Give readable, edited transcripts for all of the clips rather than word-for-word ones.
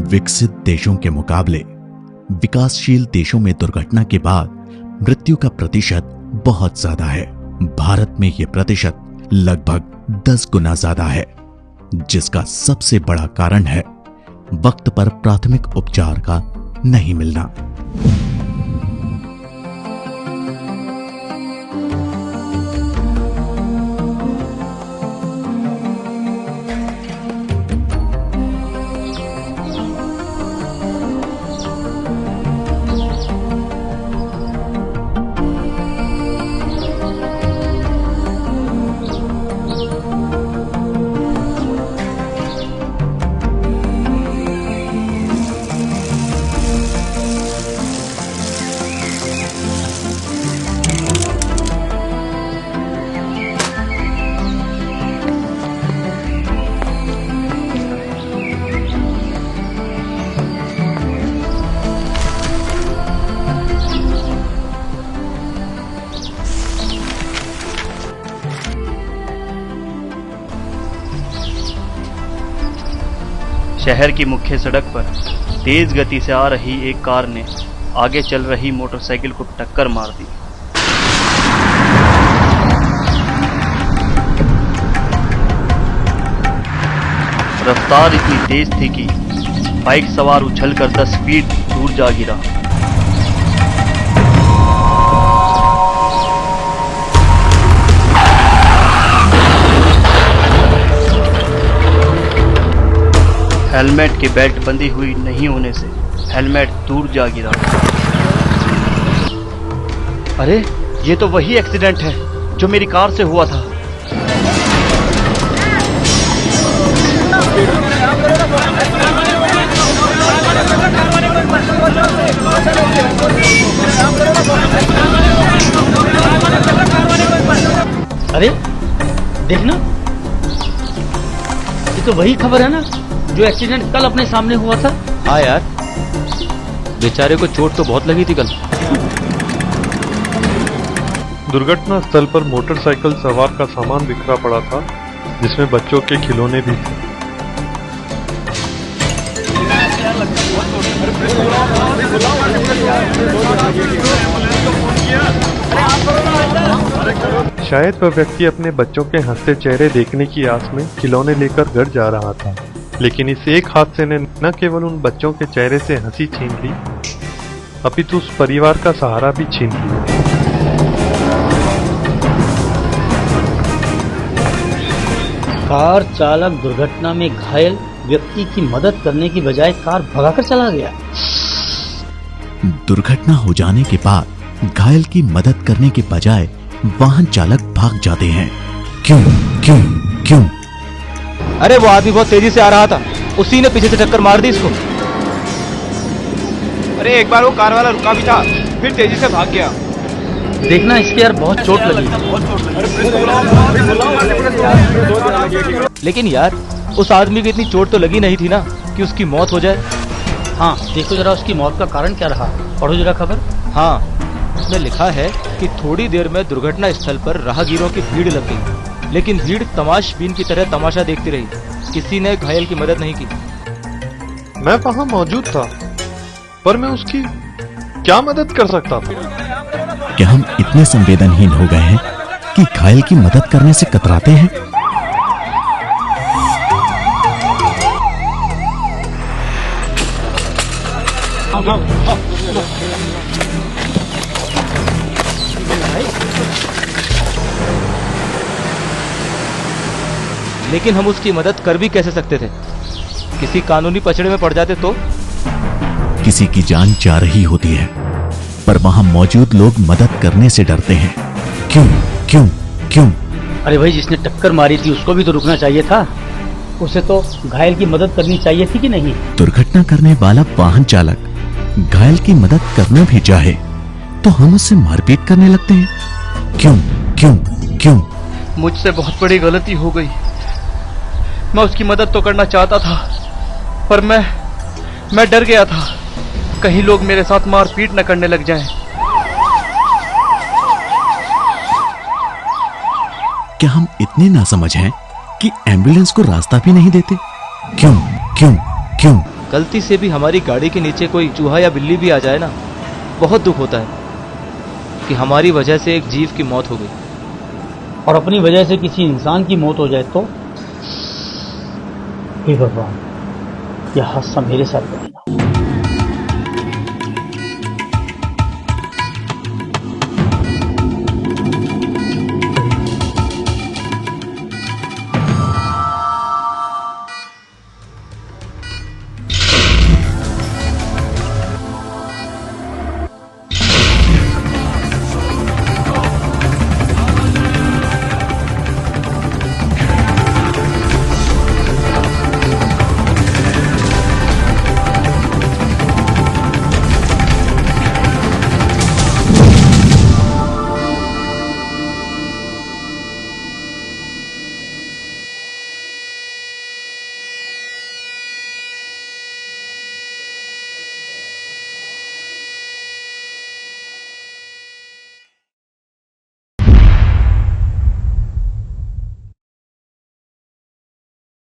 विकसित देशों के मुकाबले विकासशील देशों में दुर्घटना के बाद मृत्यु का प्रतिशत बहुत ज्यादा है। भारत में यह प्रतिशत लगभग 10 गुना ज्यादा है, जिसका सबसे बड़ा कारण है वक्त पर प्राथमिक उपचार का नहीं मिलना। शहर की मुख्य सड़क पर तेज गति से आ रही एक कार ने आगे चल रही मोटरसाइकिल को टक्कर मार दी। रफ्तार इतनी तेज थी कि बाइक सवार उछलकर 10 फीट दूर जा गिरा। हेलमेट की बेल्ट बंधी हुई नहीं होने से हेलमेट दूर जा गिरा। अरे ये तो वही एक्सीडेंट है जो मेरी कार से हुआ था। अरे देखना, ये तो वही खबर है ना जो एक्सीडेंट कल अपने सामने हुआ था। हाँ यार, बेचारे को चोट तो बहुत लगी थी कल। दुर्घटना स्थल पर मोटरसाइकिल सवार का सामान बिखरा पड़ा था, जिसमें बच्चों के खिलौने भी थे। शायद वह व्यक्ति अपने बच्चों के हंसते चेहरे देखने की आस में खिलौने लेकर घर जा रहा था, लेकिन इस एक हादसे ने न केवल उन बच्चों के चेहरे से हंसी छीन ली, अपितु उस परिवार का सहारा भी छीन लिया। कार चालक दुर्घटना में घायल व्यक्ति की मदद करने की बजाय कार भगाकर चला गया। दुर्घटना हो जाने के बाद घायल की मदद करने के बजाय वाहन चालक भाग जाते हैं। क्यों क्यों क्यों? अरे वो आदमी बहुत तेजी से आ रहा था, उसी ने पीछे से टक्कर मार दी इसको। अरे एक बार वो कार वाला रुका भी था, फिर तेजी से भाग गया। देखना, इसके यार बहुत चोट लगी। लेकिन यार उस आदमी को इतनी चोट तो लगी नहीं थी ना कि उसकी मौत हो जाए। हाँ देखो जरा उसकी मौत का कारण क्या रहा, पढ़ो जरा खबर। हाँ, उसमें लिखा है कि थोड़ी देर में दुर्घटना स्थल पर राहगीरों की भीड़ लग गई, लेकिन भीड़ तमाशबीन की तरह तमाशा देखती रही। किसी ने घायल की मदद नहीं की। मैं वहां मौजूद था, पर मैं उसकी क्या मदद कर सकता था? क्या हम इतने संवेदनहीन हो गए हैं कि घायल की मदद करने से कतराते हैं? लेकिन हम उसकी मदद कर भी कैसे सकते थे? किसी कानूनी पचड़े में पड़ जाते तो? किसी की जान जा रही होती है, पर वहां मौजूद लोग मदद करने से डरते हैं। क्यों क्यों क्यों? अरे भाई, जिसने टक्कर मारी थी उसको भी तो रुकना चाहिए था। उसे तो घायल की मदद करनी चाहिए थी कि नहीं? दुर्घटना करने वाला वाहन चालक घायल की मदद करना भी चाहे तो हम उससे मारपीट करने लगते हैं। क्यों क्यों क्यों? मुझसे बहुत बड़ी गलती हो गई। मैं उसकी मदद तो करना चाहता था, पर मैं डर गया था कहीं लोग मेरे साथ मारपीट न करने लग जाएं। क्या हम इतने नासमझ हैं कि एम्बुलेंस को रास्ता भी नहीं देते? क्यों क्यों क्यों? गलती से भी हमारी गाड़ी के नीचे कोई चूहा या बिल्ली भी आ जाए ना, बहुत दुख होता है कि हमारी वजह से एक जीव की मौत हो गई। और अपनी वजह से किसी इंसान की मौत हो जाए तो हे भगवान, यह हादसा मेरे साथ बनेगा।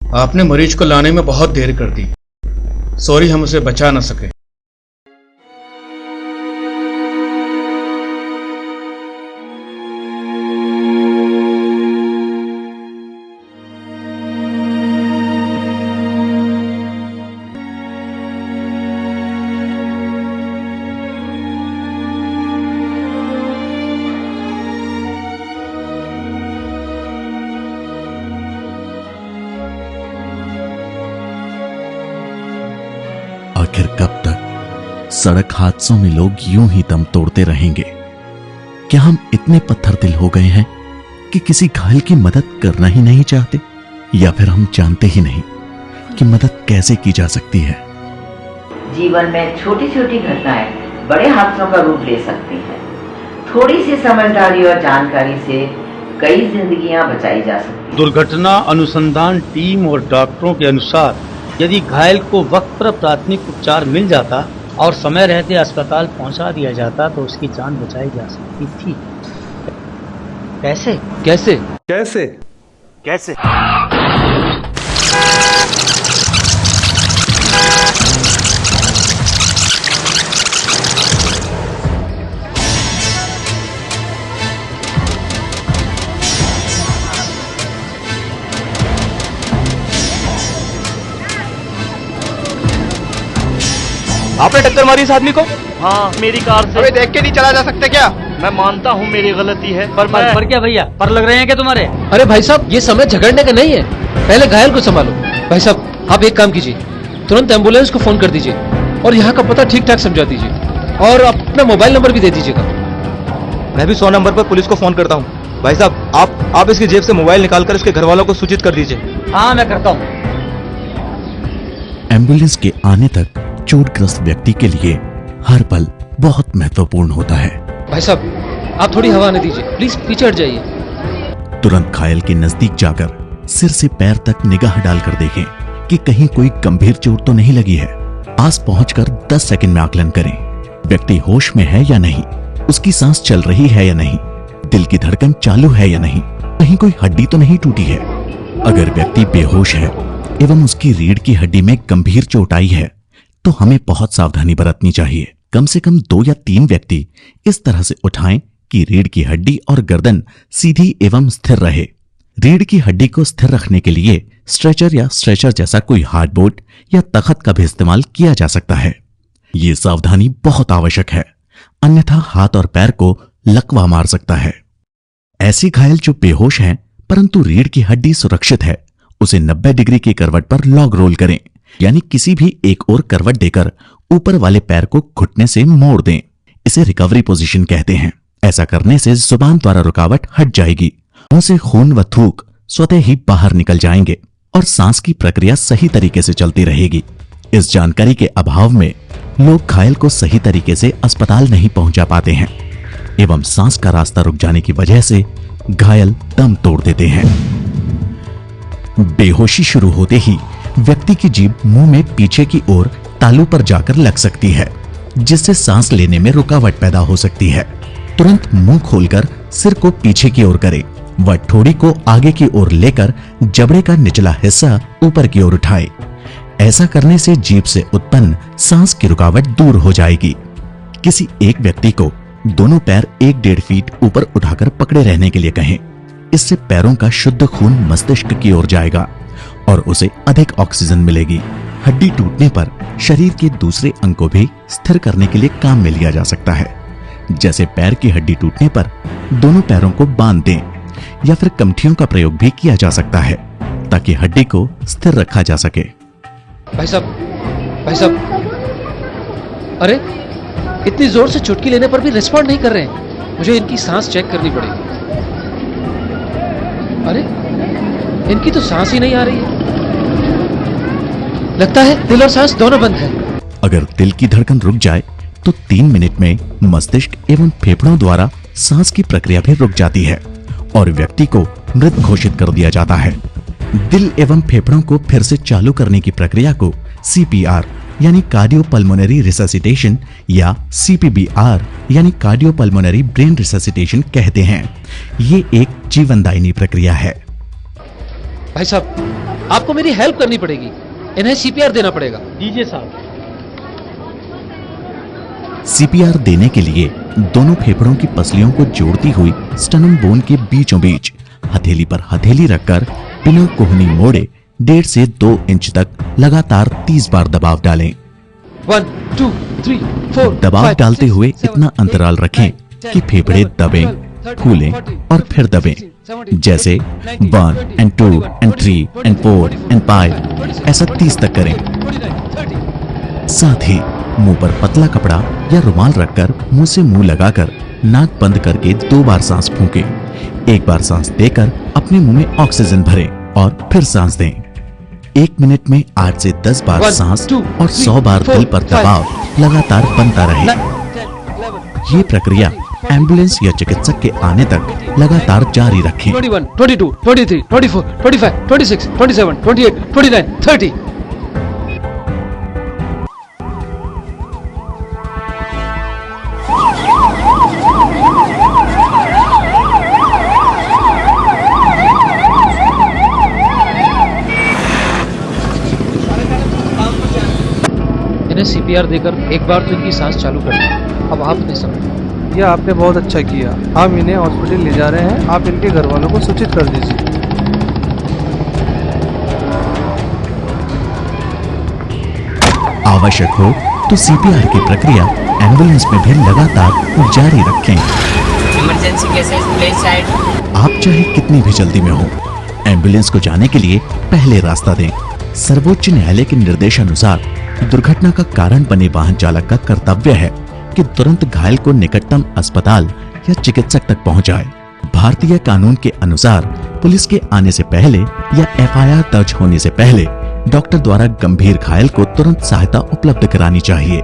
आपने मरीज को लाने में बहुत देर कर दी। सॉरी, हम उसे बचा न सके। आखिर कब तक सड़क हादसों में लोग यूं ही दम तोड़ते रहेंगे? क्या हम इतने पत्थर दिल हो गए हैं कि किसी घायल की मदद करना ही नहीं चाहते, या फिर हम जानते ही नहीं कि मदद कैसे की जा सकती है? जीवन में छोटी छोटी घटनाएं बड़े हादसों का रूप ले सकती हैं। थोड़ी सी समझदारी और जानकारी से कई जिंदगियां बचाई जा सकती हैं। दुर्घटना अनुसंधान टीम और डॉक्टरों के अनुसार यदि घायल को वक्त पर प्राथमिक उपचार मिल जाता और समय रहते अस्पताल पहुंचा दिया जाता तो उसकी जान बचाई जा सकती थी। कैसे कैसे कैसे कैसे? आपने टक्कर मारी इस आदमी को? हाँ, मेरी कार से। अबे देख के नहीं चला जा सकते क्या? मैं मानता हूँ मेरी गलती है, पर क्या भैया, पर लग रहे हैं क्या तुम्हारे? अरे भाई साहब, ये समय झगड़ने का नहीं है, पहले घायल को संभालो। भाई साहब, आप एक काम कीजिए, तुरंत एम्बुलेंस को फोन कर दीजिए और यहाँ का पता ठीक ठाक समझा दीजिए और अपना मोबाइल नंबर भी दे दीजिएगा। मैं भी 100 नंबर पर पुलिस को फोन करता हूँ। भाई साहब, आप इसकी जेब से मोबाइल निकालकर इसके घर वालों को सूचित कर दीजिए। हाँ, मैं करता हूँ। एम्बुलेंस के आने तक चोटग्रस्त व्यक्ति के लिए हर पल बहुत महत्वपूर्ण होता है। भाई साहब, आप थोड़ी हवा आने दीजिए, प्लीज पीछे हट जाइए। तुरंत घायल के नजदीक जाकर सिर से पैर तक निगाह डालकर देखें कि कहीं कोई गंभीर चोट तो नहीं लगी है। पास पहुंचकर 10 सेकंड में आकलन करें, व्यक्ति होश में है या नहीं, उसकी सांस चल रही है या नहीं, दिल की धड़कन चालू है या नहीं, कहीं कोई हड्डी तो नहीं टूटी है। अगर व्यक्ति बेहोश है एवं उसकी रीढ़ की हड्डी में गंभीर चोट आई है तो हमें बहुत सावधानी बरतनी चाहिए। कम से कम 2 या 3 व्यक्ति इस तरह से उठाएं कि रीढ़ की हड्डी और गर्दन सीधी एवं स्थिर रहे। रीढ़ की हड्डी को स्थिर रखने के लिए स्ट्रेचर या स्ट्रेचर जैसा कोई हार्डबोर्ड या तख्त का भी इस्तेमाल किया जा सकता है। ये सावधानी बहुत आवश्यक है, अन्यथा हाथ और पैर को लकवा मार सकता है। ऐसे घायल जो बेहोश हैं परंतु रीढ़ की हड्डी सुरक्षित है, उसे 90 डिग्री की करवट पर लॉग रोल करें, यानी किसी भी एक और करवट देकर ऊपर वाले पैर को घुटने से मोड़ दें। इसे रिकवरी पोजीशन कहते हैं। ऐसा करने से जुबान द्वारा रुकावट हट जाएगी, मुंह से खून व थूक स्वतः ही बाहर निकल जाएंगे और सांस की प्रक्रिया सही तरीके से चलती रहेगी। इस जानकारी के अभाव में लोग घायल को सही तरीके से अस्पताल नहीं पहुंचा पाते हैं एवं सांस का रास्ता रुक जाने की वजह से घायल दम तोड़ देते हैं। बेहोशी शुरू होते ही व्यक्ति की जीभ मुंह में पीछे की ओर तालू पर जाकर लग सकती है, जिससे सांस लेने में रुकावट पैदा हो सकती है। तुरंत मुंह खोलकर सिर को पीछे की ओर करें व ठोड़ी को आगे की ओर लेकर जबड़े का निचला हिस्सा ऊपर की ओर उठाएं। ऐसा करने से जीभ से उत्पन्न सांस की रुकावट दूर हो जाएगी। किसी एक व्यक्ति को दोनों पैर 1-1.5 फीट ऊपर उठाकर पकड़े रहने के लिए कहें। इससे पैरों का शुद्ध खून मस्तिष्क की ओर जाएगा और उसे अधिक ऑक्सीजन मिलेगी। हड्डी टूटने पर शरीर के दूसरे अंग को भी स्थिर करने के लिए काम में लिया जा सकता है। जैसे पैर की हड्डी टूटने पर दोनों पैरों को बांध दें या फिर कमठियों का प्रयोग भी किया जा सकता है ताकि हड्डी को स्थिर रखा जा सके। भाई साहब, अरे इतनी जोर से चुटकी लेने पर भी रिस्पॉन्ड नहीं कर रहे हैं। मुझे इनकी सांस चेक करनी पड़ेगी। अरे इनकी तो सांस ही नहीं आ रही है। लगता है दिल और सांस दोनों बंद है। अगर दिल की धड़कन रुक जाए तो 3 मिनट में मस्तिष्क एवं फेफड़ों द्वारा सांस की प्रक्रिया भी रुक जाती है और व्यक्ति को मृत घोषित कर दिया जाता है। दिल एवं फेफड़ों को फिर से चालू करने की प्रक्रिया को CPR यानी कार्डियोपल्मोनरी रिससिटेशन या CPBR यानी कार्डियोपल्मोनरी ब्रेन रिससिटेशन कहते हैं। ये एक जीवनदायिनी प्रक्रिया है। भाई साहब, आपको मेरी हेल्प करनी पड़ेगी। इन्हें CPR देना पड़ेगा। दीजिए साहब। CPR देने के लिए दोनों फेफड़ों की पसलियों को जोड़ती हुई स्टर्नम बोन के बीचों बीच हथेली पर हथेली रखकर बिना कोहनी मोड़े 1.5 से 2 इंच तक लगातार 30 बार दबाव डालें। 1 2 3 4 दबाव डालते हुए इतना अंतराल रखें कि फेफड़े दबें, फूलें और फिर दबें। जैसे 1 and 2 and 3 and 4 and 5 ऐसा 30 तक करें। साथ ही मुंह पर पतला कपड़ा या रुमाल रखकर मुंह से मुंह लगाकर नाक बंद करके 2 बार सांस फूंकें। 1 बार सांस देकर अपने मुंह में ऑक्सीजन भरें और फिर सांस दें। 1 मिनट में 8 से 10 बार सांस और 100 बार दिल पर दबाव लगातार बनता रहे। ये प्रक्रिया एम्बुलेंस या चिकित्सक के आने तक लगातार जारी रखें। 21, 22, 23, 24, 25, 26, 27, 28, 29, 30। इन्हें CPR देकर एक बार तो इनकी सांस चालू कर दी। अब आप नहीं समझ। यह आपने बहुत अच्छा किया। हम इन्हें हॉस्पिटल ले जा रहे हैं। आप इनके घर वालों को सूचित कर दीजिए। आवश्यक हो तो CPR की प्रक्रिया एम्बुलेंस में भी लगातार जारी रखें। Emergency cases please side. आप चाहे कितनी भी जल्दी में हो, एम्बुलेंस को जाने के लिए पहले रास्ता दें। सर्वोच्च न्यायालय के निर्देशानुसार दुर्घटना का कारण बने वाहन चालक का कर्तव्य है कि तुरंत घायल को निकटतम अस्पताल या चिकित्सक तक पहुंचाए। भारतीय कानून के अनुसार पुलिस के आने से पहले या FIR दर्ज होने से पहले डॉक्टर द्वारा गंभीर घायल को तुरंत सहायता उपलब्ध करानी चाहिए।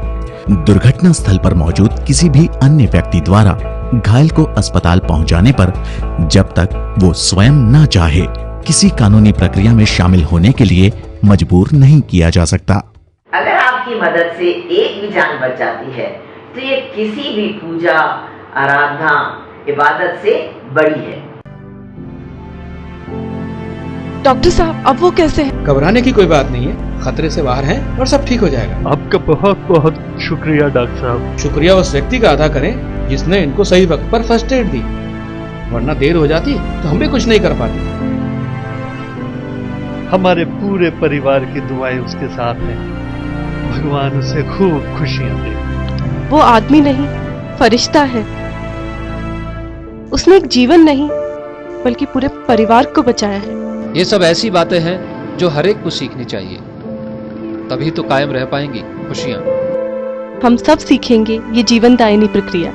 दुर्घटना स्थल पर मौजूद किसी भी अन्य व्यक्ति द्वारा घायल को अस्पताल पहुंचाने पर जब तक वो स्वयं न चाहे किसी कानूनी प्रक्रिया में शामिल होने के लिए मजबूर नहीं किया जा सकता। अगर आपकी मदद से एक भी जान बच जाती है तो ये किसी भी पूजा, आराधना, इबादत से बड़ी है। डॉक्टर साहब, अब वो कैसे हैं? घबराने की कोई बात नहीं है, खतरे से बाहर हैं और सब ठीक हो जाएगा। आपका बहुत बहुत शुक्रिया डॉक्टर साहब। शुक्रिया उस व्यक्ति का अदा करें जिसने इनको सही वक्त पर फर्स्ट एड दी, वरना देर हो जाती तो हम भी कुछ नहीं कर पाते। हमारे पूरे परिवार की दुआएं उसके साथ हैं। भगवान उसे खूब खुशियां दे। वो आदमी नहीं, फरिश्ता है। उसने एक जीवन नहीं बल्कि पूरे परिवार को बचाया है। ये सब ऐसी बातें हैं जो हर एक को सीखनी चाहिए, तभी तो कायम रह पाएंगी खुशियां। हम सब सीखेंगे ये जीवनदायिनी प्रक्रिया।